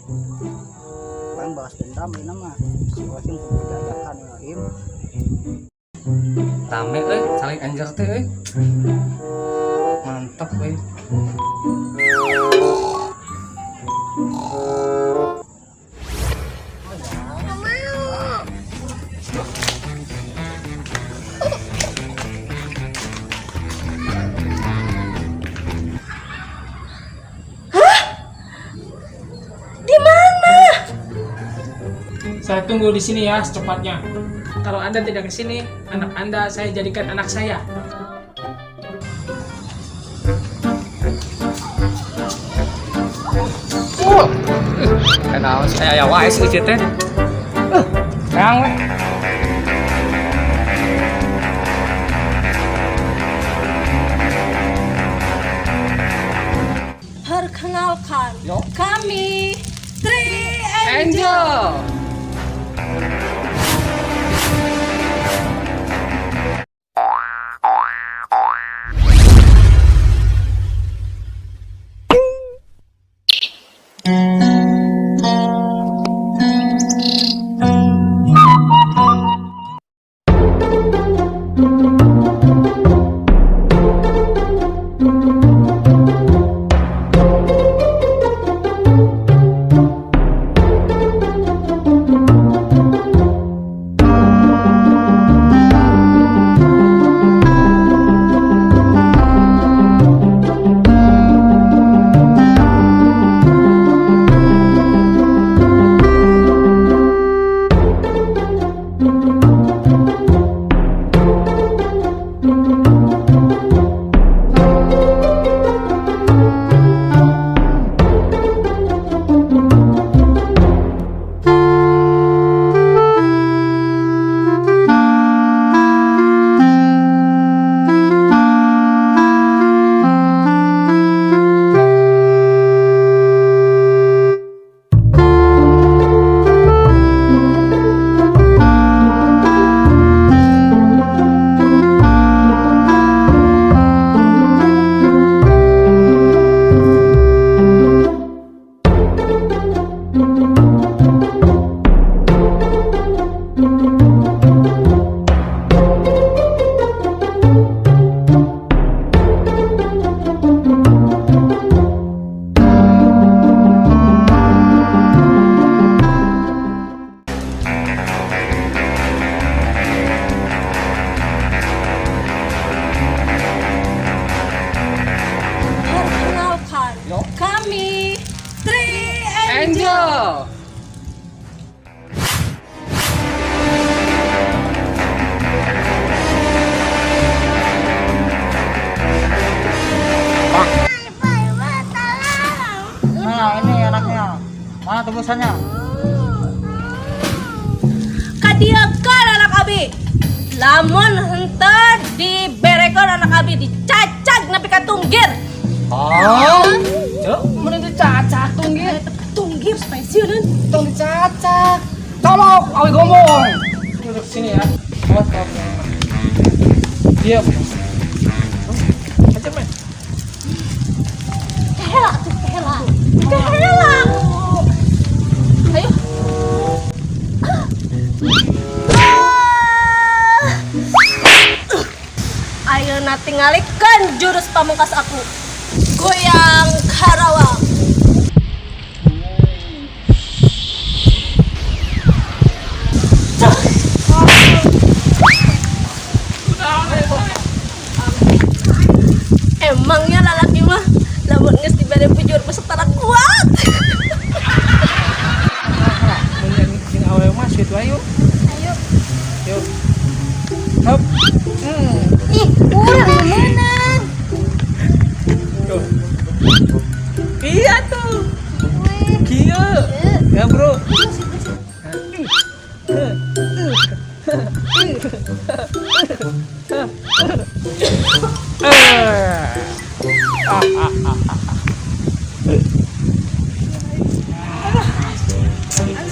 Paling balas dendam ini mah si Osim kejajakan ya Im. Rame saling anjir teh mantap Saya tunggu di sini ya secepatnya. Kalau Anda tidak ke sini, anak Anda saya jadikan anak saya. Kenal saya ya wae sih teh. Yang Perkenalkan, kami Three Angel. kami Three Angel. Nah ini anaknya, mana tebusannya? Kadiakan anak abi, lamun hente diberekan anak abi dicacak napi katunggir. Oh, cuk, mending dicacak tunggir. Tunggir spesial Tong dicacak. Tolong, awi ngomong. Duduk sini ya. Awas kau. Diam. Aja men. Kehela tuh kehela. Kehela. Ayo. Ayo nanti ngalihkan jurus pamungkas aku. Goyang Karawang. Emangnya lalaki mah lamun geus dibere bujur peserta kuat. Sing awal mas itu ayo. Ayo. Yuk. Hop. Ih, urang menang. Tuh. Iya tuh. Kia. Ya, Bro.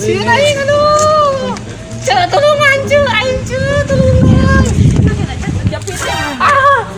Sieun aing aduh. Ceu tulungan ceu aing ceu tulungan.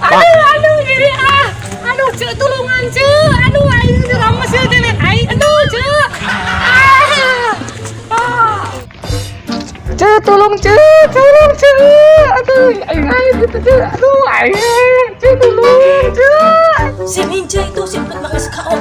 Aduh ini Aduh ceu tulungan ceu. Aduh aing geus rames ceu teh aing. Aduh ceu. tolong cu, aduh aing gitu cu, aduh aing cu tolong cu. Si ninja itu simpen banget sekau.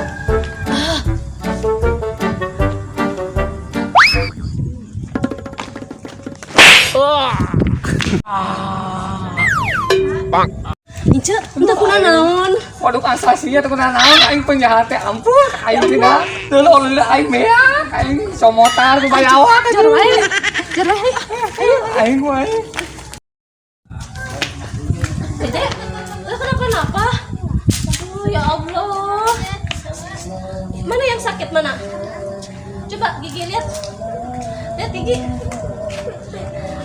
Ninja, minta kuna naon? Waduh asasinya tuh kena naon aing penjahat teh ampun aing tina teulo aing meak aing somotar ku bayawak Jar wae. aing wae. Dede, lu kenapa? Oh ya Allah. Mana yang sakit mana? Coba gigi lihat. Lihat gigi.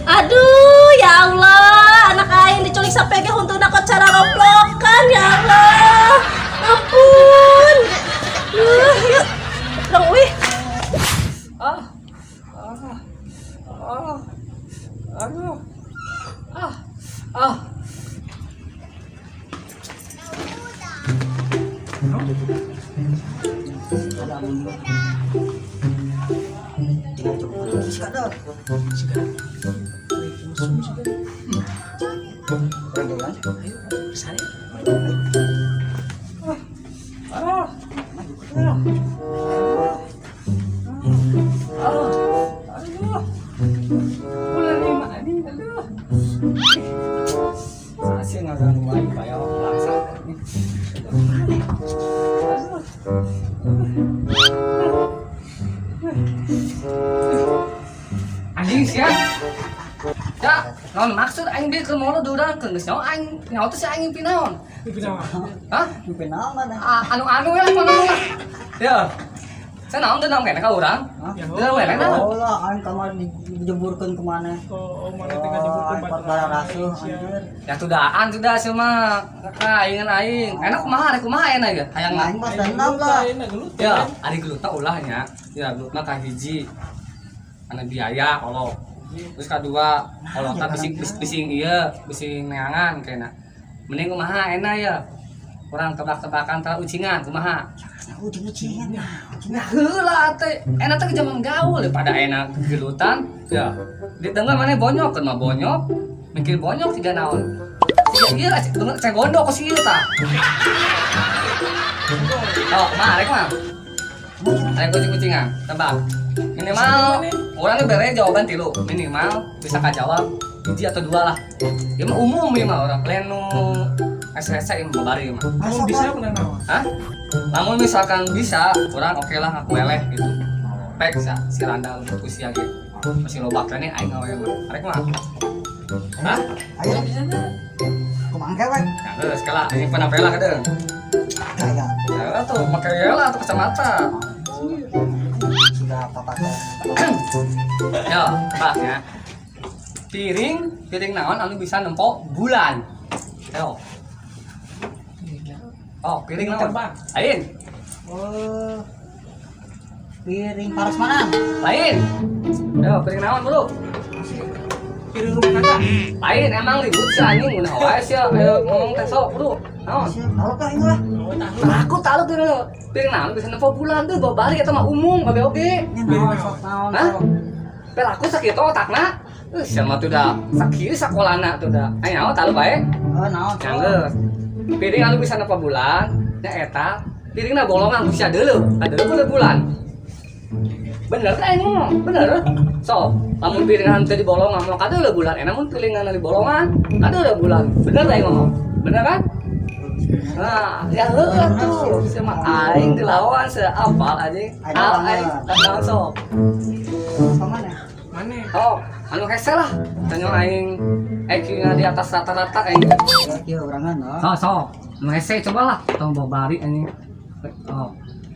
Aduh, ya Allah, anak aing diculik sampai ke huntuna kok cara roblokan, ya Allah. Ampun. Yuk. Dong, wih. Anjing sia. Ya, naon maksud aing dia ke mono dudangkeun geus nyaho aing nyaho teh si aing pinaon? Hah? Kenal mana? Anu ya panaon lah. Ya. Saya naon teh naon kene ka urang? Teu wele naon? Oh lah, aing kamar dijeburkeun ke mana? Oh, mana tinggal dibuka Empat bara rasuh anjir. Ya tudaan sudah sih mah. Aing enak kumaha enak ya. Hayang Aing mah dendam lah. ya, ari gelutna ulahnya. Ya, gelutna ka hiji. Anu biaya kalau terus kedua kalau tak bising neangan kena mending kumaha enak ya kurang tebak-tebakan tara ucingan kumaha Ucing-ucingan. nah heula teh enak teh zaman gaul pada enak gelutan ya ditengah mana bonyok kan mah bonyok mikir bonyok tiga naon iya saya gondok ke sieu tah oh mah rek mah kucing-kucingan tebak minimal orangnya bere jawaban tilu minimal bisa kajawab hiji atau dua lah ya mah umum ya mah orang lain nu SSC yang babari mah Kamu bisa benar naon? hah namun misalkan bisa orang oke lah ngaku meleh gitu pek si randal usia gitu masih lobak tadi aing ngawe mah arek mah hah Ayo. Kumangke we. nah geus kala aing panapela kadang Kayak ya tuh make lah tuh kacamata sudah papa teh. ya pak ya piring naon anu bisa nempok bulan yo oh piring naon lain Oh. Piring paras mana? lain yo piring naon bro Piring rumah kaca. lain emang ribut sih anjing udah wae sih ayo ngomong teh sok bro naon Tahu kah ini lah? nah aku tahu tuh piring naon bisa nempok bulan tuh bawa balik atau mah umum babe oge Ini naon sok naon. hah pel aku sakit otakna sama tuh dah sakit sakolana tuh dah ayo naon tahu bae Oh naon. Nyanggeus. Piring anu bisa napa bulan, nya eta piringna bolongan bisa deuleu, ada bulan. Bener kan aing ngomong, bener. So, lamun piringan teh di bolongan mah kadeuleu bulan, namun piringan di bolongan kadeuleu bulan. Bener aing ngomong. Bener kan? Nah, ya heueuh tuh, sama aing dilawan seapal anjing. Aing kadang sok. Kemana? Mana? Oh, anu hese lah. Tanya aing IQ-nya di atas rata-rata aing. Ya kieu orangan oh. So, ngese cobalah, tong babari anjing. Oh,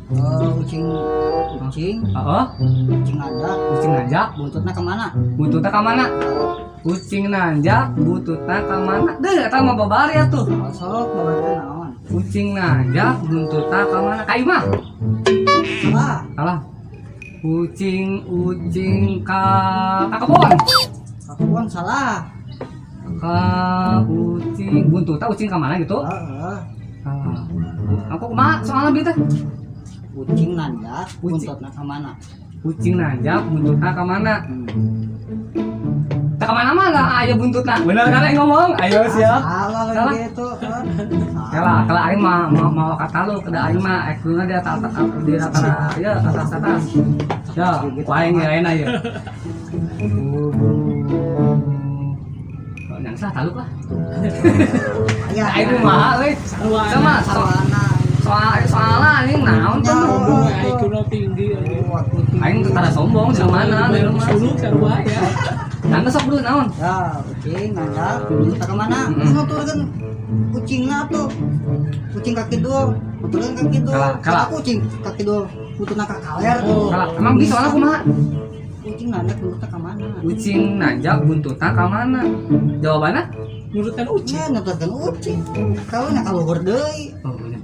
Oh, ucing heeh. ucing ada. Kucing nanjak, Buntutnya kemana? bututna ka mana? Kucing nanjak, bututna ka mana? Deuh, eta mah babari atuh. Oh, sok bawa naon? Kucing nanjak, bututna ka mana? Ka imah. Salah. Salah. Kucing ka kebon. Kakuan salah. Ka kucing buntutna kucing ka mana gitu? Heeh. Salah. Aku kumaha soalna bieu teh? Kucing nanjak, Kucing. buntutnya kemana? Kucing nanjak, buntutna ka mana? kemana-mana ayo buntutna bener kan yang ngomong ayo siap Salah Salah. gitu. kalau aing mau kata lu kada aing mah ekulna dia tata di rata ya atas ya aing ngirain aja yang sah taluk lah Ya, aing mah euy sama soalnya ini naon tuh IQ tinggi aing tara sombong sama mana dulu sarua ya. nangga sok dulu naon Ya, kucing nanya, kita kemana? Mau turun kucingnya tuh, kucing kaki dua, turun kaki dua, Kalah. kucing kaki dua, butuh nakak kaler tuh. kalau emang bisa soalnya kumaha Kucing nanya buntutnya kemana? kucing nanjak buntutna ka mana jawabannya Nurutan uci. Ya, nonton kucing. Kalau nak kalau berdei, oh bener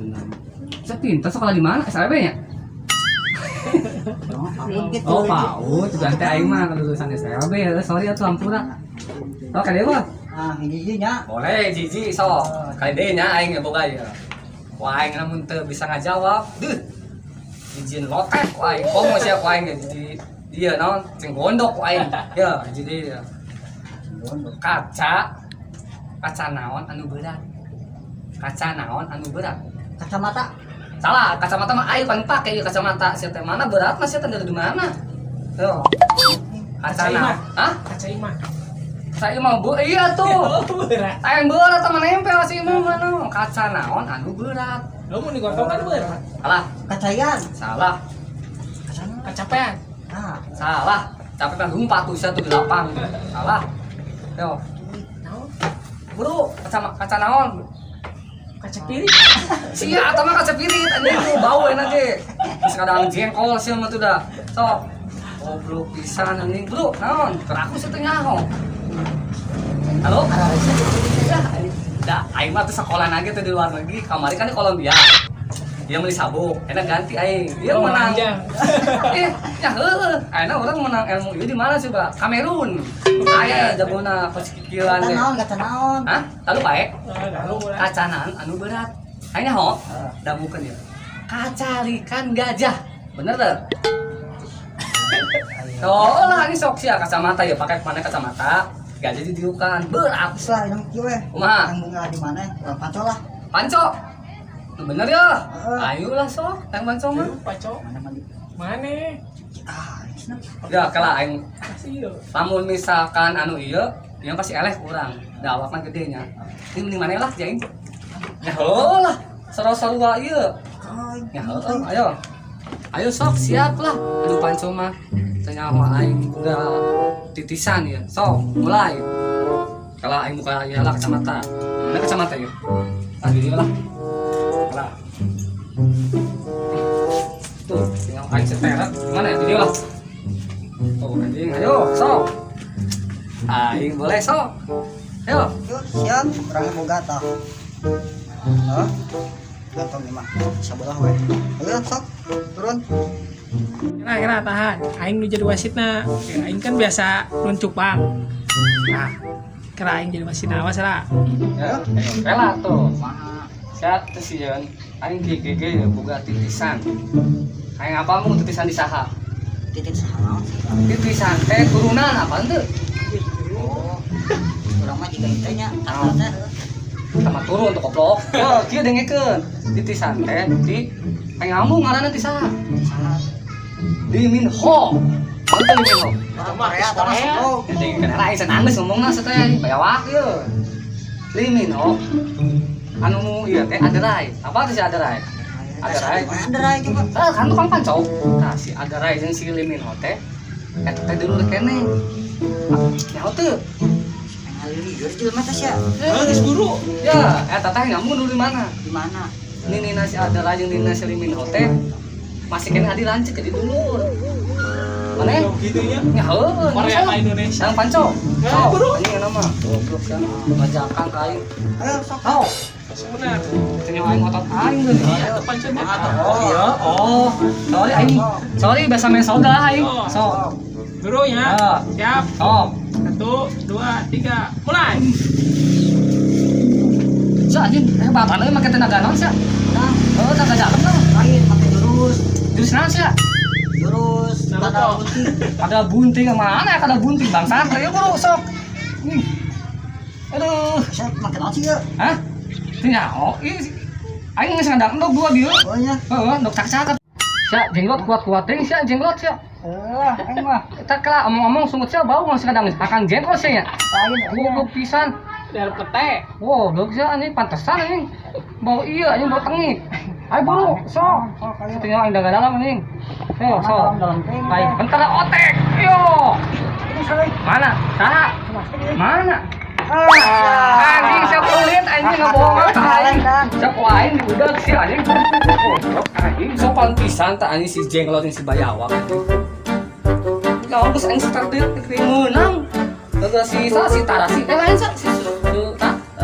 saya pintar sekolah di mana SLB nya gitu. oh PAUD ganti aing mah lulusan SLB ya sorry atuh ampura oh kade mah Ah, ini nya. boleh jiji sok kali deh nya aing ya boga ya wah aing namun teu bisa ngajawab duh izin lotek wah aing komo sia wah aing jadi dia naon cing gondok wah aing ya jadi ya kaca naon anu berat kaca naon anu berat Kacamata. salah kacamata mah aing paling pake ieu kacamata sia teh mana berat mah sia teh dari mana yo kaca naon hah Kaca imah. saya mau bu iya tuh Berat. aing berat sama nempel sih mah mana kaca naon anu berat Lo mau digotong kan berat. salah Kacayan. salah Kecapean. Ah, salah capek kan lumpat tuh sia tuh di lapang salah yo Naon? buru kaca naon Kaca piring. sia atau mah kaca pirit anjing tuh bau enak ge geus kadang jengkol sia mah tuh dah sok goblok pisan anjing bro naon teraku sih teh nyaho halo ya dah aing mah tuh sekolah lagi tuh di luar negeri kamari kan di Kolombia dia beli sabuk enak ganti aing dia Oh, menang anjang. ya heuh ayeuna urang menang ilmu ieu di mana sih Pak Kamerun aya jagona pecikilan kata teh naon, kata naon. hah lalu bae Lalu berat. kacanan anu berat akhirnya ho dah bukan ya kacarikan gajah bener tuh oh lah ini sok sia kacamata ya pakai mana kacamata gajah ditiupkan berat Setelah yang kieu Kumaha? yang bunga di mana? Pancol lah. panco tuh bener ya ayolah sok yang panco mah Paco. Mana mandi? Mana? Ah, isna. ya kalau aing Kasih yo. lamun misalkan anu ieu yang pasti eleh kurang da awakna gedenya ini mending mana lah jaing ya lah sarua-sarua ieu ya ayo ayo sok siap lah aduh panco mah ternyawa aing udah titisan ya sok mulai kalau aing buka ya lah kacamata mana kacamata ya lagi dia lah lah tuh tinggal aing seteret gimana ya video lah tuh anjing ayo sok aing boleh sok ayo Yuk, siap. Orangnya boga tah. Hah? Gatong mah. Sabelah we. Ayo sok. Turun. Kira tahan. Aing nu jadi wasitna. Aing kan biasa nuncupang. Nah, kira aing jadi wasitna awas lah. ya rela tuh saya tuh sih jangan aing gege boga titisan aing apa mau titisan di saha Titik saha. titisan teh turunan apa tuh Oh. Urang mah juga itanya. Takutnya. sama turun untuk koplok oh kieu dengekeun titisan teh di aing ngambung ngaranna ti saha Lee Min Ho Anta Lee Min Ho Korea, Korea. Oh. jadi kenapa aing senanggeus ngomongna sateh bayawak ieu Lee Min Ho anu ieu teh Aderai apa tuh si Aderai Aderai Ada rai coba. kan tukang pancau nah si Aderai jeung si Lee Min Ho teh eta teh dulu kene nyaho teu Ngaliri geus jelema teh sia. Geus guru. ya eta teh ngambung dulu di mana Di mana? Nina si Aderai jeung Nina si Lee Min Ho teh masih kena adi lancet jadi dulur mana ya? Gitu ya. Ya heuh. Korea ka Indonesia. Yang panco. Ya, Oh, bro. ini nama. Goblok kan. Ngajakan ka aing. Ayo sok. Oh, Sebenar. cenah aing ngotot aing teh. Iya, pancenya. Oh, iya. Oh. Sorry aing. Sorry bahasa mesoda aing. Oh. So. Guru ya. Ah. Siap. Oh. 1, 2, 3, mulai. Sa anjing, batan euy make tenaga naon sia? Nah, Oh, tenaga dalam tah. lain pakai jurus. Jurus naon sia? Jurus Naruto. pada kunci. Ada bunting mana ya kada bunting bangsat. Ayo bro sok. Aduh. Saya makin nasi ya. Hah? Nyaho, aing geus ngadang endog dua dia. Oh nya. Heeh, endog cak-caket. Sia jenglot kuat-kuat teh sia jenglot sia. Aing mah. Eta kala omong-omong sungut sia bau geus ngadang akan jenglot sia nya. Lain. Goblok pisan. Dari pete. Wow, goblok sia anjing pantesan anjing. Bau iya anjing bau tengik. Ayo buru, sok. Tinggal aing dalam anjing. Yo, sok. Ayo, bentar otek. Yo. Mana? Saha? Mana? Anjing siapa kulit anjing ngebohong aing. Siapa aing diudag sih anjing. Anjing sopan pisan tak anjing si jenglot si bayawak. Kalau geus anjing start menang. Terus si Tarasi lain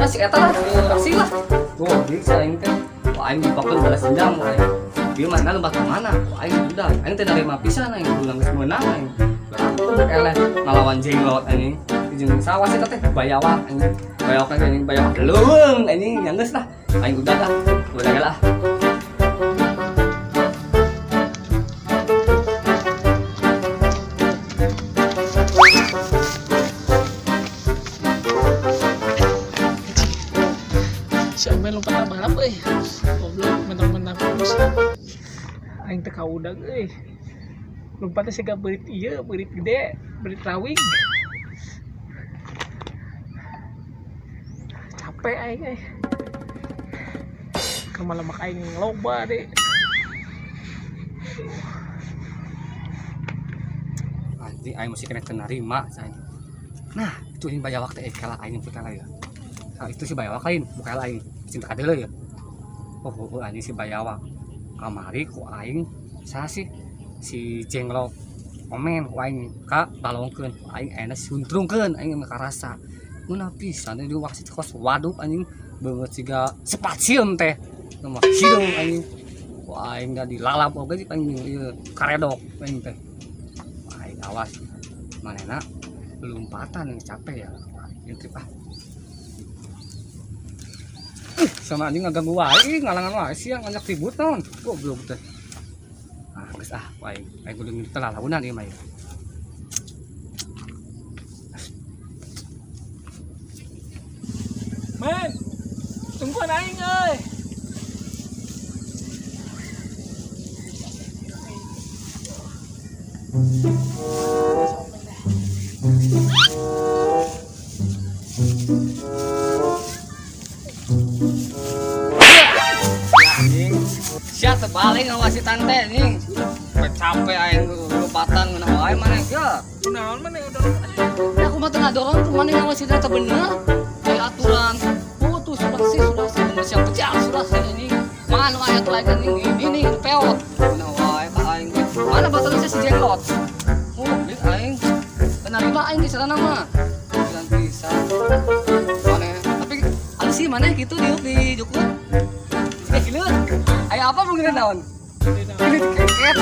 si eta lah Tarasi lah. Godik si aing teh. Wah aing dipakeun balas dendam aing. Ieu mana lembah mana? Wah aing udah. Aing teh nerima pisan aing ulang geus menang aing. Eleh ngalawan jenglot anjing. Jeung sawah sih teh bayawak anjing. Bayawak anjing bayawak leuweung anjing yang geus lah. Aing udah dah. Udah lah. Siapa yang lupa balap euy. Goblok mentang-mentang terus. Aing teh kaudag euy. Lupa teh siga beurit ieu, beurit gede, beurit rawig. Capek aing euy. Kemalamak aing loba deh. Anjing aing mesti kena nerima say. Nah, itu ini bayawak teh kala aing teh kala ya. Nah, itu si bayawak lain, bukan lain. Cinta kadeuleu ya. Oh, anjing si bayawak. Kamari ku aing saha sih? Si jenglot omen ku aing ka balongkeun. Aing enak suntrungkeun aing makarasa. Mun pisan di wasit kos waduk anjing beungeut siga spasium teh. Mah sidung anjing. Ku aing da dilalap oge anjing ieu karedok aing teh. Aing awas. Manehna lompatan yang capek ya. Ieu teh sama anjing ngaganggu wae ngalangan wae siang ngajak ribut naon goblok teh. Ah geus wae kudu minta lalaunan ieu mah. Man, tungguan aing euy. Sia terbalik ngawasi tante anjing. Capek aing lupatan ngeunah wae maneh ya. Kunaon maneh udah. Ya aku mah tengah dorong maneh ngawasi tante bener. Aya aturan. Oh tuh sudah sih bener siap pecah sudah sih ini. Mana ayat lain ini peot. Ngeunah wae ka aing. Mana batalnya si jenglot. Oh, beli aing. Penerima aing di sana mah. Jangan bisa. Maneh, tapi alisi maneh gitu di Jukut. Kayak gini. Aya apa mungkin naon? Ini keket.